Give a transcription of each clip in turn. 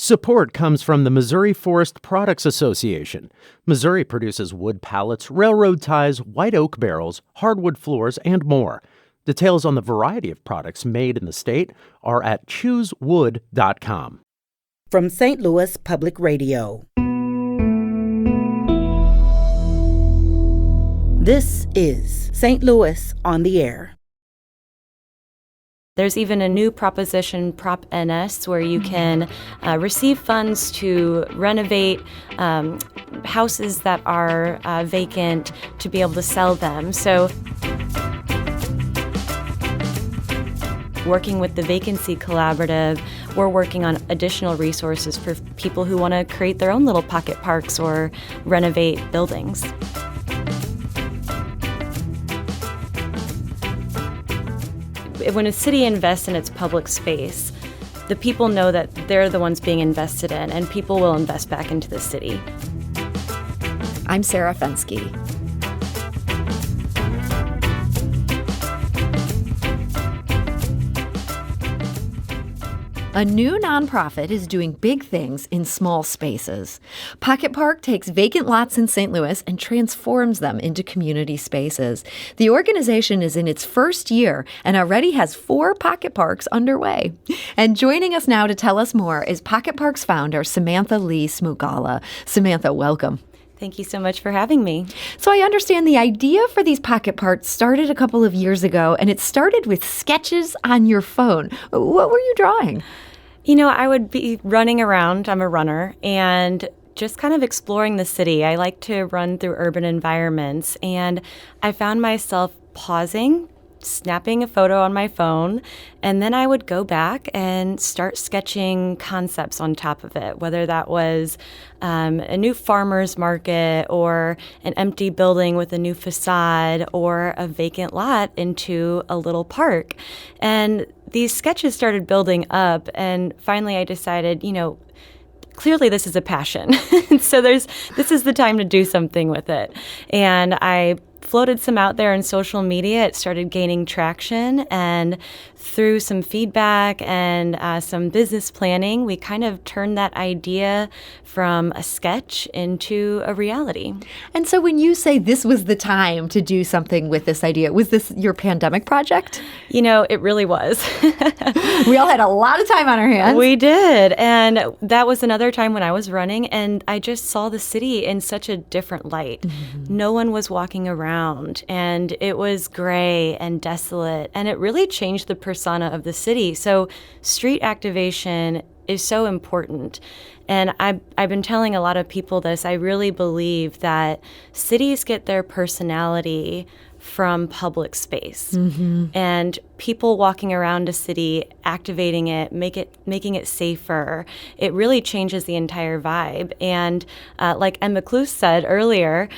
Support comes from the Missouri Forest Products Association. Missouri produces wood pallets, railroad ties, white oak barrels, hardwood floors, and more. Details on the variety of products made in the state are at choosewood.com. From St. Louis Public Radio. This is St. Louis on the Air. There's even a new proposition, Prop NS, where you can receive funds to renovate houses that are vacant to be able to sell them. So working with the Vacancy Collaborative, we're working on additional resources for people who want to create their own little pocket parks or renovate buildings. When a city invests in its public space, the people know that they're the ones being invested in, and people will invest back into the city. I'm Sarah Fensky. A new nonprofit is doing big things in small spaces. Pocketpark takes vacant lots in St. Louis and transforms them into community spaces. The organization is in its first year and already has 4 Pocketparks underway. And joining us now to tell us more is Pocketparks founder Samantha Lee Smugala. Samantha, welcome. Thank you so much for having me. So I understand the idea for these pocket parks started a couple of years ago, and it started with sketches on your phone. What were you drawing? You know, I would be running around, I'm a runner, and just kind of exploring the city. I like to run through urban environments, and I found myself pausing, snapping a photo on my phone, and then I would go back and start sketching concepts on top of it, whether that was a new farmer's market or an empty building with a new facade or a vacant lot into a little park. And these sketches started building up, and finally I decided, clearly this is a passion. So this is the time to do something with it. And I floated some out there in social media. It started gaining traction, and through some feedback and some business planning, we kind of turned that idea from a sketch into a reality. And so when you say this was the time to do something with this idea, was this your pandemic project? It really was. We all had a lot of time on our hands. We did. And that was another time when I was running, and I just saw the city in such a different light. Mm-hmm. No one was walking around, and it was gray and desolate, and it really changed the persona of the city. So street activation is so important. And I've been telling a lot of people this. I really believe that cities get their personality from public space. Mm-hmm. And people walking around a city, activating it, making it safer, it really changes the entire vibe. And like Emma Cluse said earlier,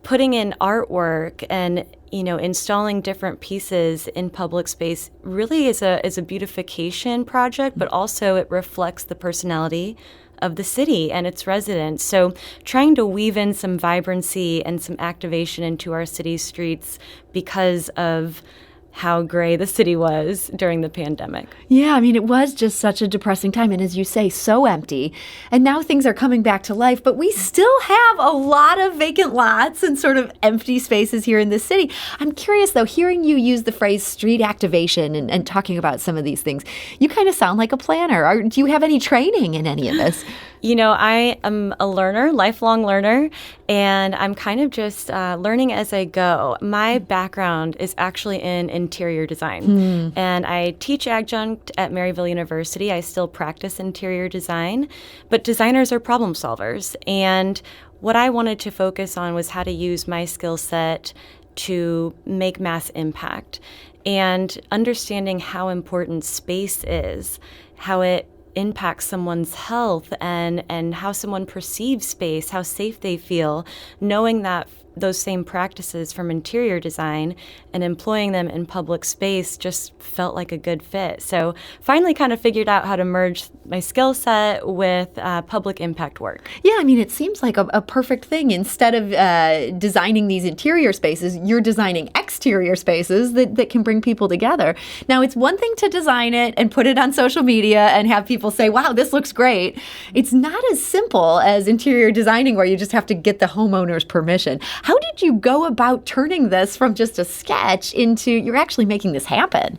putting in artwork and installing different pieces in public space really is a beautification project, but also it reflects the personality of the city and its residents. So trying to weave in some vibrancy and some activation into our city streets because of how gray the city was during the pandemic. Yeah, it was just such a depressing time. And as you say, so empty. And now things are coming back to life, but we still have a lot of vacant lots and sort of empty spaces here in the city. I'm curious, though, hearing you use the phrase street activation and talking about some of these things, you kind of sound like a planner. Do you have any training in any of this? I am a learner, lifelong learner, and I'm kind of just learning as I go. My background is actually in interior design, and I teach adjunct at Maryville University. I still practice interior design, but designers are problem solvers, and what I wanted to focus on was how to use my skill set to make mass impact, and understanding how important space is, how it impacts someone's health and how someone perceives space, how safe they feel, knowing that those same practices from interior design and employing them in public space just felt like a good fit. So finally kind of figured out how to merge my skill set with public impact work. Yeah, I mean, it seems like a perfect thing. Instead of designing these interior spaces, you're designing exterior spaces that can bring people together. Now, it's one thing to design it and put it on social media and have people say, wow, this looks great. It's not as simple as interior designing where you just have to get the homeowner's permission. How did you go about turning this from just a sketch into you're actually making this happen?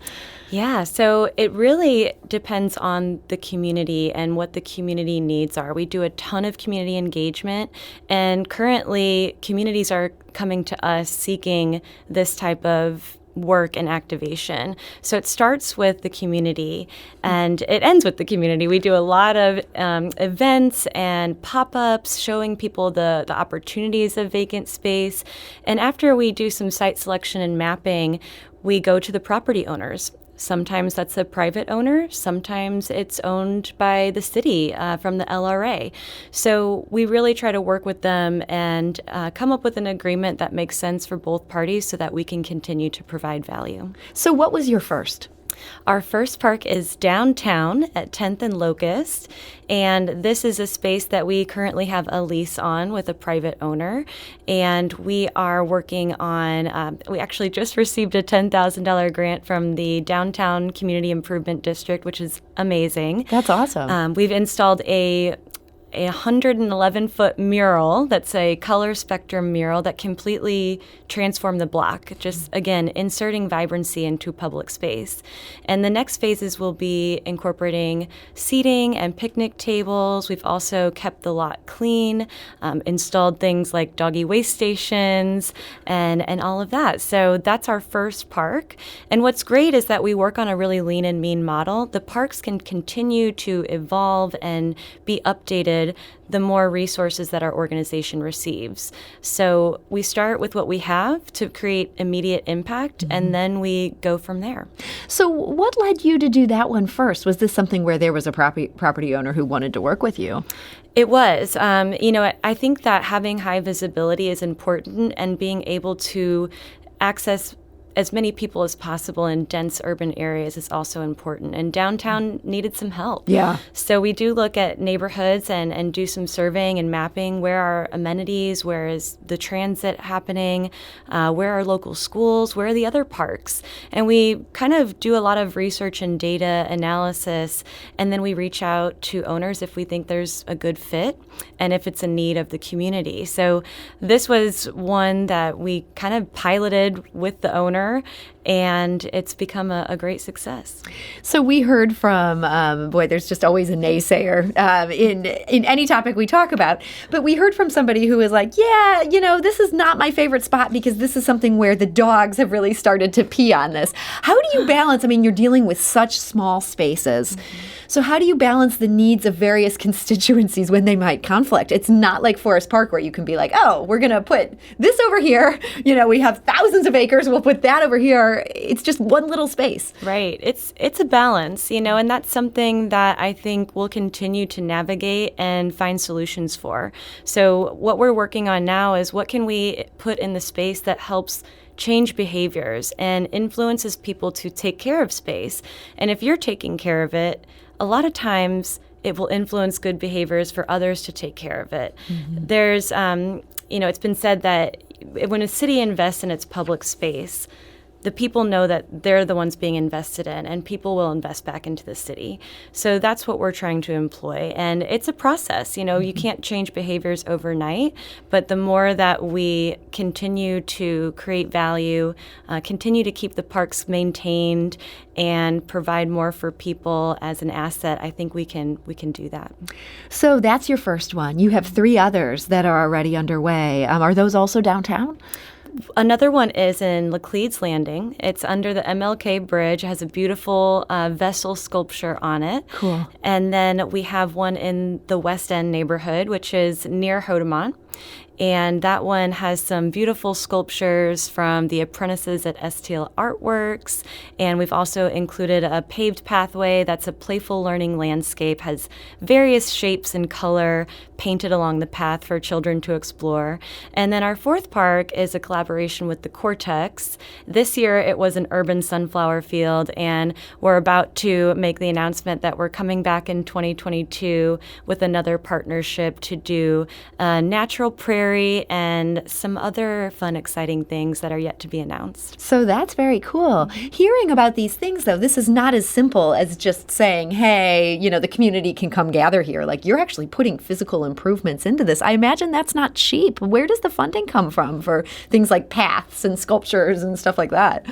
Yeah, so it really depends on the community and what the community needs are. We do a ton of community engagement, and currently communities are coming to us seeking this type of work and activation. So it starts with the community and it ends with the community. We do a lot of events and pop-ups showing people the opportunities of vacant space. And after we do some site selection and mapping, we go to the property owners. Sometimes that's a private owner. Sometimes it's owned by the city from the LRA. So we really try to work with them and come up with an agreement that makes sense for both parties so that we can continue to provide value. So what was your first? Our first park is downtown at 10th and Locust, and this is a space that we currently have a lease on with a private owner, and we are working on, we actually just received a $10,000 grant from the Downtown Community Improvement District, which is amazing. That's awesome. We've installed a 111-foot mural that's a color spectrum mural that completely transformed the block, just, again, inserting vibrancy into public space. And the next phases will be incorporating seating and picnic tables. We've also kept the lot clean, installed things like doggy waste stations, and all of that. So that's our first park. And what's great is that we work on a really lean and mean model. The parks can continue to evolve and be updated the more resources that our organization receives. So we start with what we have to create immediate impact, and then we go from there. So what led you to do that one first? Was this something where there was a property owner who wanted to work with you? It was. I think that having high visibility is important, and being able to access as many people as possible in dense urban areas is also important. And downtown needed some help. Yeah. So we do look at neighborhoods and do some surveying and mapping. Where are amenities? Where is the transit happening? Where are local schools? Where are the other parks? And we kind of do a lot of research and data analysis, and then we reach out to owners if we think there's a good fit and if it's a need of the community. So this was one that we kind of piloted with the owner, and it's become a great success. So we heard from, there's just always a naysayer in any topic we talk about, but we heard from somebody who was like, yeah, this is not my favorite spot because this is something where the dogs have really started to pee on this. How do you balance, you're dealing with such small spaces. So how do you balance the needs of various constituencies when they might conflict? It's not like Forest Park where you can be like, oh, we're going to put this over here. We have thousands of acres. We'll put that over here. It's just one little space. Right. It's a balance, and that's something that I think we'll continue to navigate and find solutions for. So what we're working on now is what can we put in the space that helps change behaviors and influences people to take care of space. And if you're taking care of it, a lot of times it will influence good behaviors for others to take care of it. Mm-hmm. There's, it's been said that when a city invests in its public space, the people know that they're the ones being invested in, and people will invest back into the city. So that's what we're trying to employ. And it's a process. You can't change behaviors overnight, but the more that we continue to create value, continue to keep the parks maintained, and provide more for people as an asset, I think we can do that. So that's your first one. You have 3 others that are already underway. Are those also downtown? Another one is in Laclede's Landing. It's under the MLK Bridge. It has a beautiful vessel sculpture on it. Cool. And then we have one in the West End neighborhood, which is near Hodemont. And that one has some beautiful sculptures from the apprentices at STL Artworks. And we've also included a paved pathway that's a playful learning landscape, has various shapes and color painted along the path for children to explore. And then our fourth park is a collaboration with the Cortex. This year it was an urban sunflower field, and we're about to make the announcement that we're coming back in 2022 with another partnership to do natural prairie and some other fun, exciting things that are yet to be announced. So that's very cool. Hearing about these things, though, this is not as simple as just saying, hey, the community can come gather here. Like, you're actually putting physical improvements into this. I imagine that's not cheap. Where does the funding come from for things like paths and sculptures and stuff like that?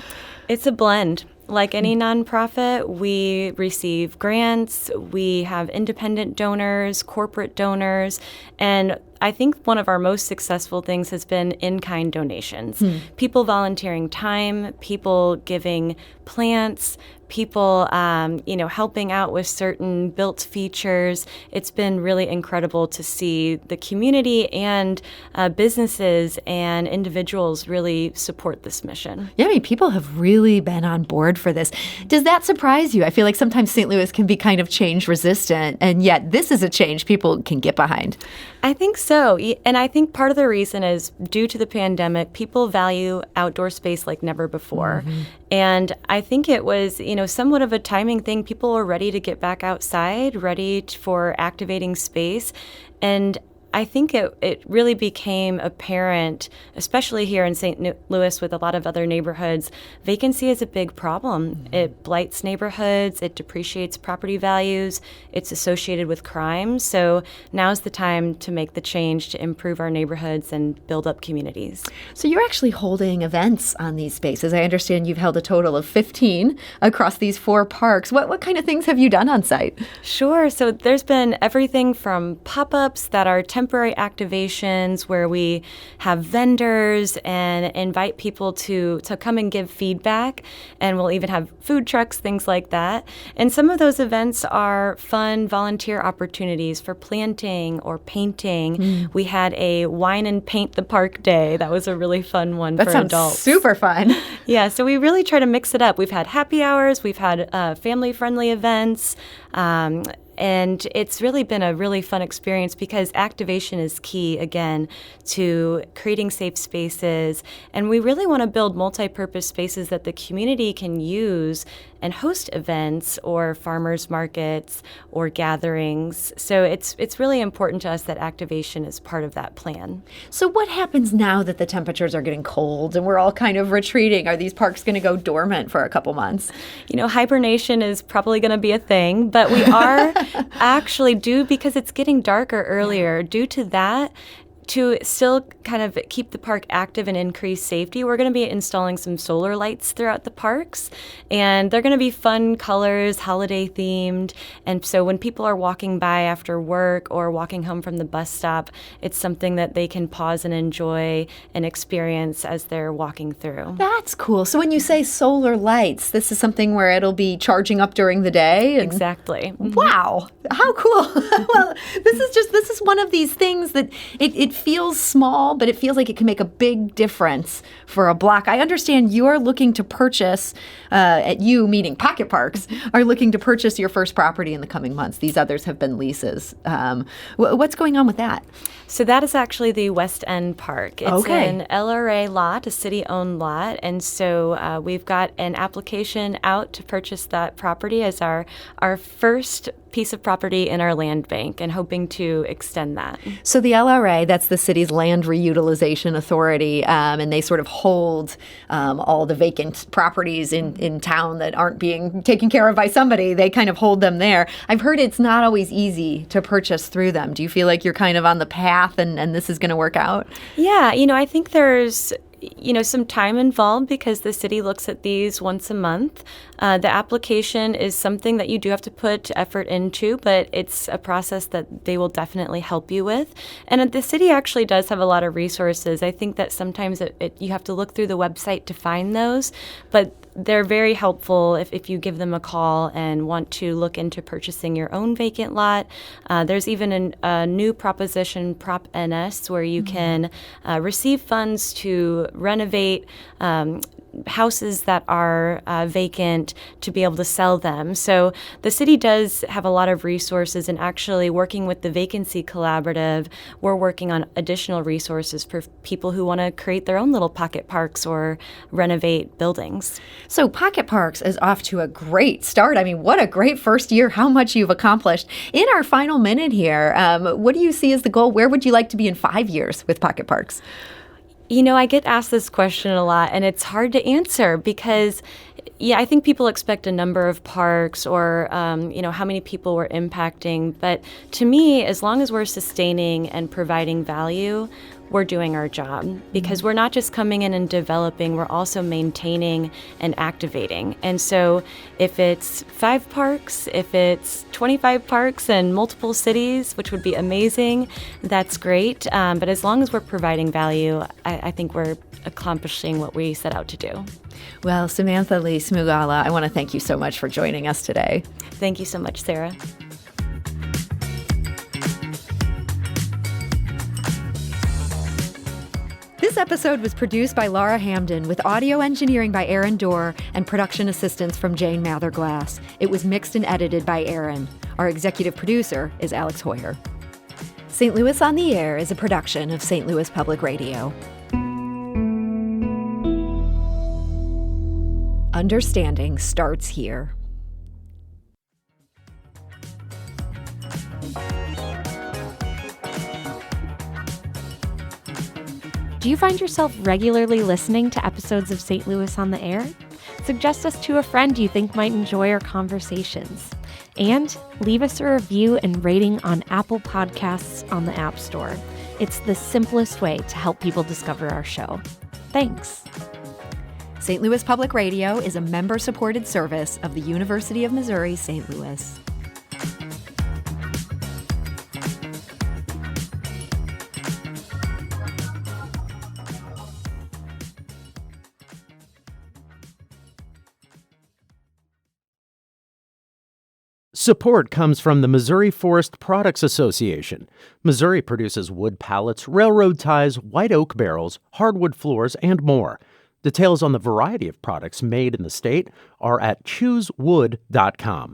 It's a blend. Like any nonprofit, we receive grants, we have independent donors, corporate donors, and I think one of our most successful things has been in-kind donations. People volunteering time, people giving plants, people, helping out with certain built features. It's been really incredible to see the community and businesses and individuals really support this mission. Yeah, I mean, people have really been on board for this. Does that surprise you? I feel like sometimes St. Louis can be kind of change resistant, and yet this is a change people can get behind. I think so. And I think part of the reason is due to the pandemic, people value outdoor space like never before. And I think it was, somewhat of a timing thing. People were ready to get back outside, ready for activating space. And I think it really became apparent, especially here in St. Louis with a lot of other neighborhoods, vacancy is a big problem. It blights neighborhoods, it depreciates property values, it's associated with crime. So now's the time to make the change to improve our neighborhoods and build up communities. So you're actually holding events on these spaces. I understand you've held a total of 15 across these 4 parks. What kind of things have you done on site? Sure. So there's been everything from pop-ups that are temporary activations where we have vendors and invite people to come and give feedback, and we'll even have food trucks, things like that. And some of those events are fun volunteer opportunities for planting or painting. We had a wine and paint the park day. That was a really fun one for adults. That sounds super fun. Yeah, so we really try to mix it up. We've had happy hours, we've had family-friendly events, and it's really been a really fun experience because activation is key, again, to creating safe spaces. And we really want to build multi-purpose spaces that the community can use and host events or farmers markets or gatherings. So it's really important to us that activation is part of that plan. So what happens now that the temperatures are getting cold and we're all kind of retreating? Are these parks going to go dormant for a couple months? Hibernation is probably going to be a thing, but we are actually because it's getting darker earlier, due to that, to still kind of keep the park active and increase safety, we're going to be installing some solar lights throughout the parks, and they're going to be fun colors, holiday themed. And so when people are walking by after work or walking home from the bus stop, it's something that they can pause and enjoy and experience as they're walking through. That's cool. So when you say solar lights, this is something where it'll be charging up during the day? Exactly. Wow. How cool. Well, this is one of these things that it feels small, but it feels like it can make a big difference for a block. I understand you're looking to purchase, meaning Pocketparks, are looking to purchase your first property in the coming months. These others have been leases. What's going on with that? So that is actually the West End Park. It's an LRA lot, a city-owned lot, and so we've got an application out to purchase that property as our first piece of property in our land bank, and hoping to extend that. So the LRA, that's the city's land reutilization authority, and they sort of hold all the vacant properties in town that aren't being taken care of by somebody. They kind of hold them there. I've heard it's not always easy to purchase through them. Do you feel like you're kind of on the path and this is going to work out? Yeah, I think there's some time involved because the city looks at these once a month. The application is something that you do have to put effort into, but it's a process that they will definitely help you with. And the city actually does have a lot of resources. I think that sometimes you have to look through the website to find those, but they're very helpful if you give them a call and want to look into purchasing your own vacant lot. There's even a new proposition, Prop NS, where you can receive funds to renovate houses that are vacant to be able to sell them. So the city does have a lot of resources, and actually working with the Vacancy Collaborative, we're working on additional resources for people who want to create their own little pocket parks or renovate buildings. So Pocketparks is off to a great start. I mean, what a great first year, how much you've accomplished. In our final minute here, what do you see as the goal? Where would you like to be in 5 years with Pocketparks? You know, I get asked this question a lot, and it's hard to answer because, I think people expect a number of parks or, how many people we're impacting. But to me, as long as we're sustaining and providing value, we're doing our job, because we're not just coming in and developing, we're also maintaining and activating. And so if it's 5 parks, if it's 25 parks and multiple cities, which would be amazing, that's great. But as long as we're providing value, I think we're accomplishing what we set out to do. Well, Samantha Lee Smugala, I want to thank you so much for joining us today. Thank you so much, Sarah. This episode was produced by Laura Hamden with audio engineering by Aaron Dorr and production assistance from Jane Matherglass. It was mixed and edited by Aaron. Our executive producer is Alex Hoyer. St. Louis on the Air is a production of St. Louis Public Radio. Understanding starts here. Do you find yourself regularly listening to episodes of St. Louis on the Air? Suggest us to a friend you think might enjoy our conversations. And leave us a review and rating on Apple Podcasts on the App Store. It's the simplest way to help people discover our show. Thanks. St. Louis Public Radio is a member-supported service of the University of Missouri, St. Louis. Support comes from the Missouri Forest Products Association. Missouri produces wood pallets, railroad ties, white oak barrels, hardwood floors, and more. Details on the variety of products made in the state are at choosewood.com.